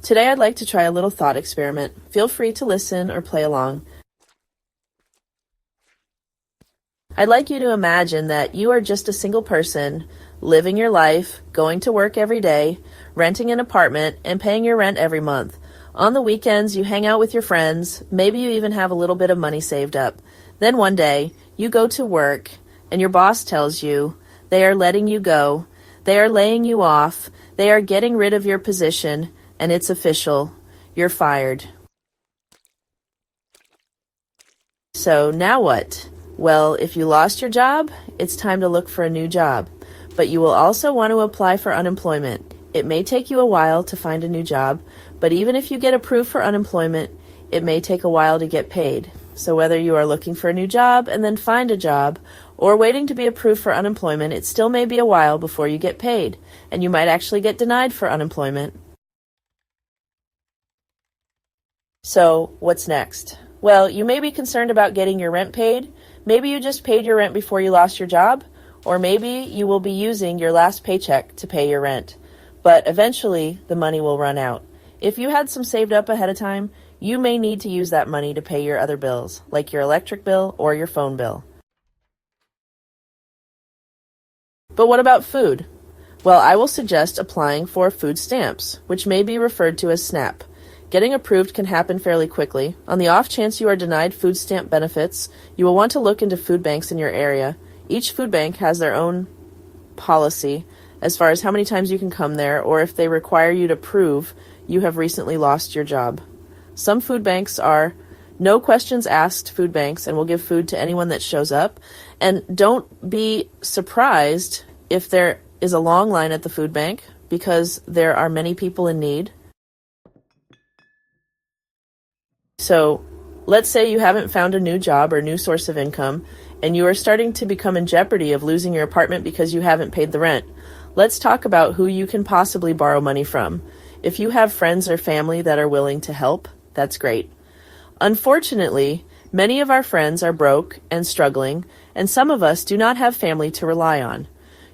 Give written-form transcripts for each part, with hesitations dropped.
Today I'd like to try a little thought experiment. Feel free to listen or play along. I'd like you to imagine that you are just a single person, living your life, going to work every day, renting an apartment, and paying your rent every month. On the weekends, you hang out with your friends, maybe you even have a little bit of money saved up. Then one day, you go to work, and your boss tells you they are letting you go, they are laying you off, they are getting rid of your position, and it's official. You're fired. So now what? Well, if you lost your job, it's time to look for a new job. But you will also want to apply for unemployment. It may take you a while to find a new job, but even if you get approved for unemployment, it may take a while to get paid. So whether you are looking for a new job and then find a job, or waiting to be approved for unemployment, it still may be a while before you get paid, and you might actually get denied for unemployment. So, what's next? Well, you may be concerned about getting your rent paid. Maybe you just paid your rent before you lost your job, or maybe you will be using your last paycheck to pay your rent. But eventually, the money will run out. If you had some saved up ahead of time, you may need to use that money to pay your other bills, like your electric bill or your phone bill. But what about food? Well, I will suggest applying for food stamps, which may be referred to as SNAP. Getting approved can happen fairly quickly. On the off chance you are denied food stamp benefits, you will want to look into food banks in your area. Each food bank has their own policy as far as how many times you can come there, or if they require you to prove you have recently lost your job. Some food banks are no questions asked food banks and will give food to anyone that shows up. And don't be surprised if there is a long line at the food bank, because there are many people in need. So let's say you haven't found a new job or new source of income, and you are starting to become in jeopardy of losing your apartment because you haven't paid the rent. Let's talk about who you can possibly borrow money from. If you have friends or family that are willing to help, that's great. Unfortunately, many of our friends are broke and struggling, and some of us do not have family to rely on.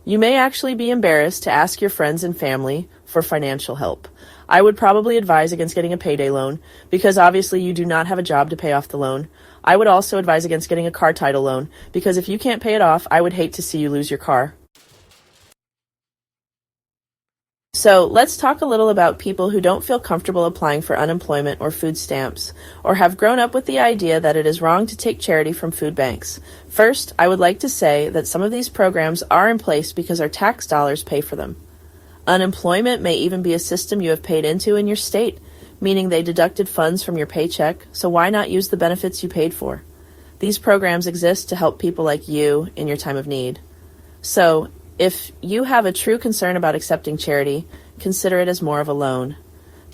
You may actually be embarrassed to ask your friends and family for financial help. I would probably advise against getting a payday loan, because obviously you do not have a job to pay off the loan. I would also advise against getting a car title loan, because if you can't pay it off, I would hate to see you lose your car. So let's talk a little about people who don't feel comfortable applying for unemployment or food stamps, or have grown up with the idea that it is wrong to take charity from food banks. First, I would like to say that some of these programs are in place because our tax dollars pay for them. Unemployment may even be a system you have paid into in your state, meaning they deducted funds from your paycheck, so why not use the benefits you paid for? These programs exist to help people like you in your time of need. So, if you have a true concern about accepting charity, consider it as more of a loan.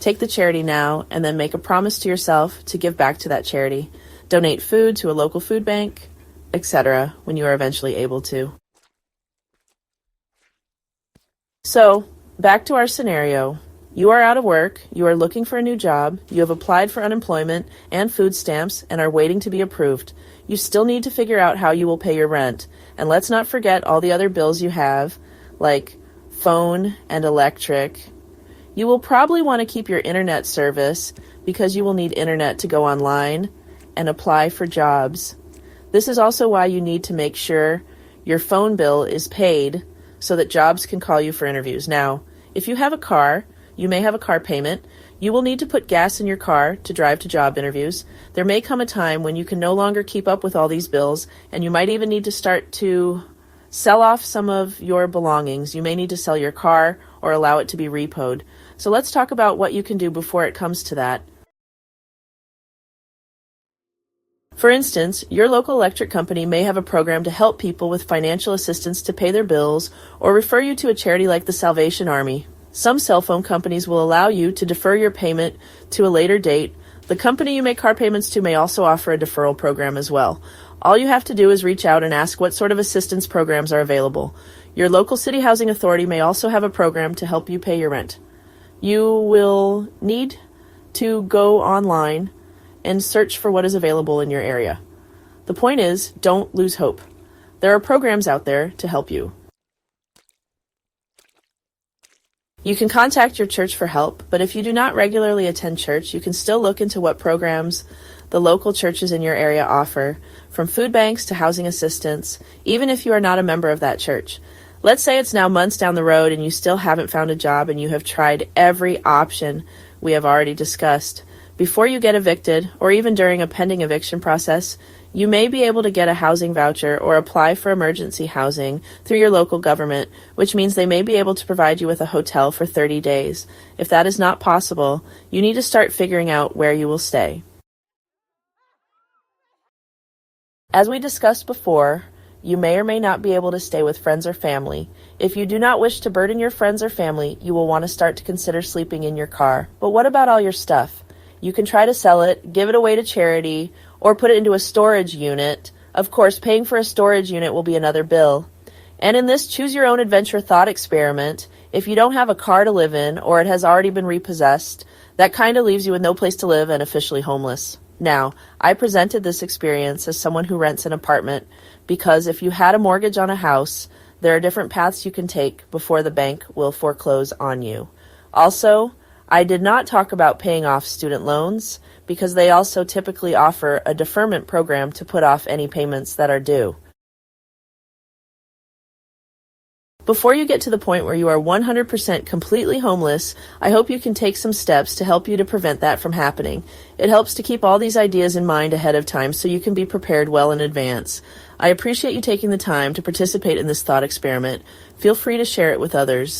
Take the charity now and then make a promise to yourself to give back to that charity. Donate food to a local food bank, etc., when you are eventually able to. So, back to our scenario. You are out of work, you are looking for a new job, you have applied for unemployment and food stamps and are waiting to be approved. You still need to figure out how you will pay your rent. And let's not forget all the other bills you have, like phone and electric. You will probably want to keep your internet service because you will need internet to go online and apply for jobs. This is also why you need to make sure your phone bill is paid so that jobs can call you for interviews. Now, if you have a car, you may have a car payment. You will need to put gas in your car to drive to job interviews. There may come a time when you can no longer keep up with all these bills, and you might even need to start to sell off some of your belongings. You may need to sell your car or allow it to be repoed. So let's talk about what you can do before it comes to that. For instance, your local electric company may have a program to help people with financial assistance to pay their bills, or refer you to a charity like the Salvation Army. Some cell phone companies will allow you to defer your payment to a later date. The company you make car payments to may also offer a deferral program as well. All you have to do is reach out and ask what sort of assistance programs are available. Your local city housing authority may also have a program to help you pay your rent. You will need to go online and search for what is available in your area. The point is, don't lose hope. There are programs out there to help you. You can contact your church for help, but if you do not regularly attend church, you can still look into what programs the local churches in your area offer, from food banks to housing assistance, even if you are not a member of that church. Let's say it's now months down the road and you still haven't found a job and you have tried every option we have already discussed. Before you get evicted, or even during a pending eviction process, you may be able to get a housing voucher or apply for emergency housing through your local government, which means they may be able to provide you with a hotel for 30 days. If that is not possible, you need to start figuring out where you will stay. As we discussed before, you may or may not be able to stay with friends or family. If you do not wish to burden your friends or family, you will want to start to consider sleeping in your car. But what about all your stuff? You can try to sell it, give it away to charity, or put it into a storage unit. Of course, paying for a storage unit will be another bill. And in this choose-your-own-adventure thought experiment, if you don't have a car to live in or it has already been repossessed, that kind of leaves you with no place to live and officially homeless. Now, I presented this experience as someone who rents an apartment because if you had a mortgage on a house, there are different paths you can take before the bank will foreclose on you. Also, I did not talk about paying off student loans because they also typically offer a deferment program to put off any payments that are due. Before you get to the point where you are 100% completely homeless, I hope you can take some steps to help you to prevent that from happening. It helps to keep all these ideas in mind ahead of time so you can be prepared well in advance. I appreciate you taking the time to participate in this thought experiment. Feel free to share it with others.